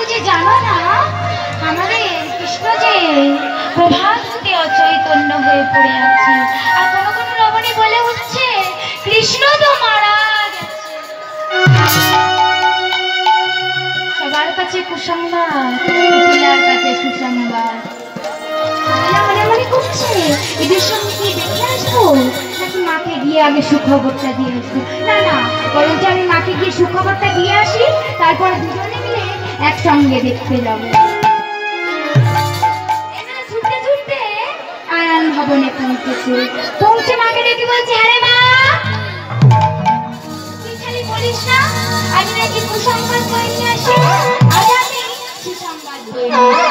যে জানো না আমাদের কৃষ্ণ যে প্রভাত হতে অচৈতন্য হয়ে পড়ে আছে, আর কোনো কোনো রমণী বলে উঠছে কৃষ্ণ তো মারা গেছে। সবার কাছে কুসংবাদ, মিথিলার কাছে সুসংবাদ। মনে মনে করছে এদের সঙ্গে কি দেখে আসবো নাকি মাকে গিয়ে আগে সুখবরটা দিয়ে আসবো। না না, বরঞ্চ আমি মাকে গিয়ে সুখবরটা দিয়ে আসি, তারপর দুজনে মিলে একসঙ্গে দেখতে যাবো। ছুটতে ছুটতে আয়ান ভবনে পৌঁছে মাকে ডেকে বলছে, আরে মা তুই খালি বলিস না আজ নাকি কুসংবাদ বয়ে নিয়ে আসি, আজ আমি সুসংবাদ বয়ে নিয়ে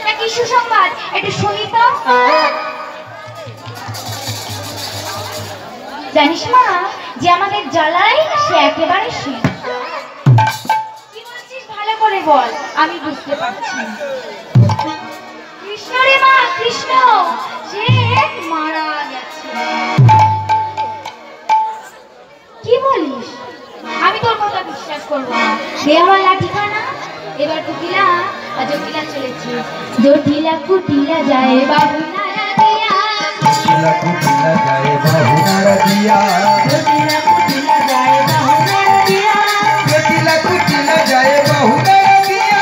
নাকি সুসংবাদ একটু শুনি তো। জানিস মা যে আমাদের জ্বালাই সে একেবারে শেষ। কি বলছিস ভালো করে বল, আমি বুঝতে পারছি। কৃষ্ণ রে মা, কৃষ্ণ সে মারা গেছে। কি বলিস? আমি তোর কথা বিশ্বাস করবো না। দে আমার লাঠিখানা। এবার কুটিলা জটিলা চলেছে, জটিলা কুটিলা যায় বাবু নারা দিয়া, জটিলা কুটিলা যায় বাবু নারা দিয়া, জটিলা কুটিলা যায় বাবু নারা দিয়া, জটিলা কুটিলা যায় বাবু নারা দিয়া,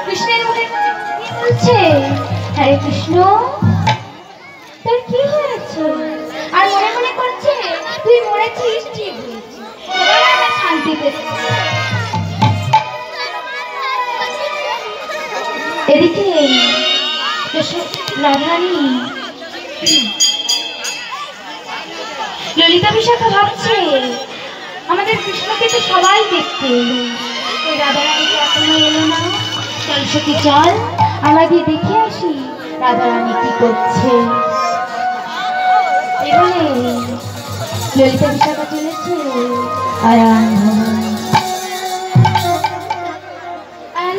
কৃষ্ণের মুখে বলছে, হরে কৃষ্ণ তোর কি হয়েছে? আর মনে মনে করছে তুই মরেছিস ঠিক হয়েছে, শান্তিতে। এদিকে রাধারানী ললিতা বিশাখা ভাবছে আমাদের কৃষ্ণকে তো সবাই দেখতে এলো, ওই রাধারানীকে এখনো এলো না। চল সখী চল, আমরা গিয়ে দেখে আসি রাধারানী কি করছে। এবারে ললিতা বিশাখা চলেছে আয়ান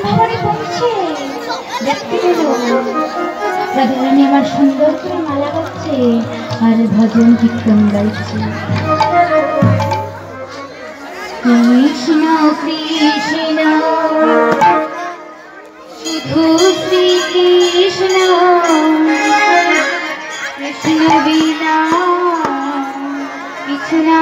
ভবনে পৌঁছে দেখতে পেল রাধারানী আমার সুন্দর করে মালা করছে আর ভজন কীর্তন গাইছে। কৃষ্ণ কৃষ্ণ শুধু শ্রীকৃষ্ণ, কৃষ্ণ বিনা কিছু না।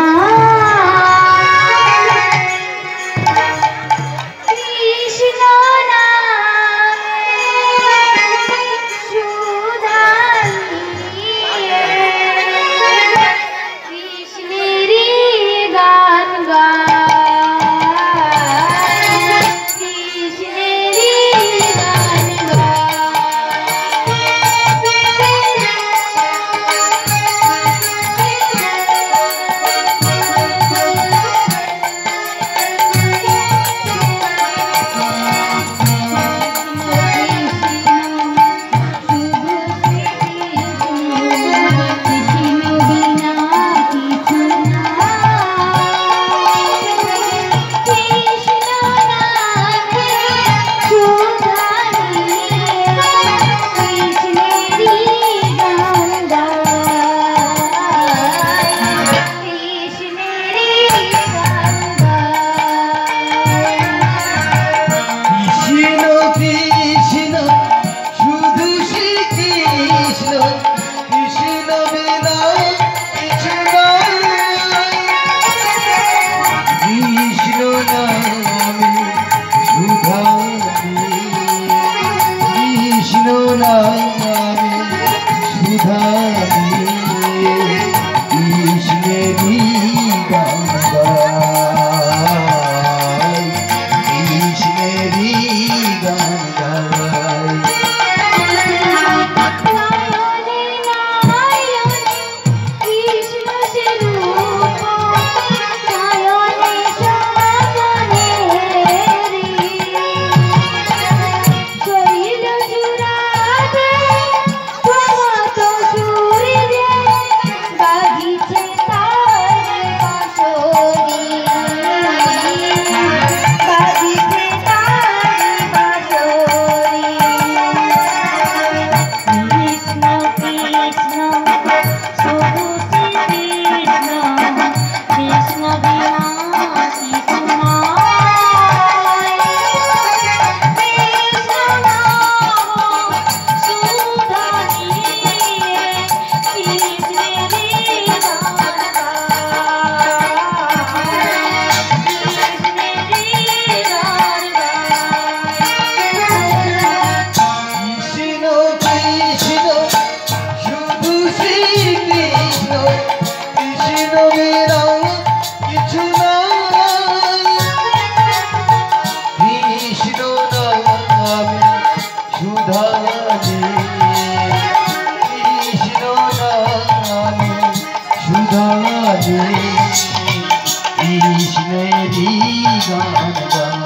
গানে কৃষ্ণেরই গান গান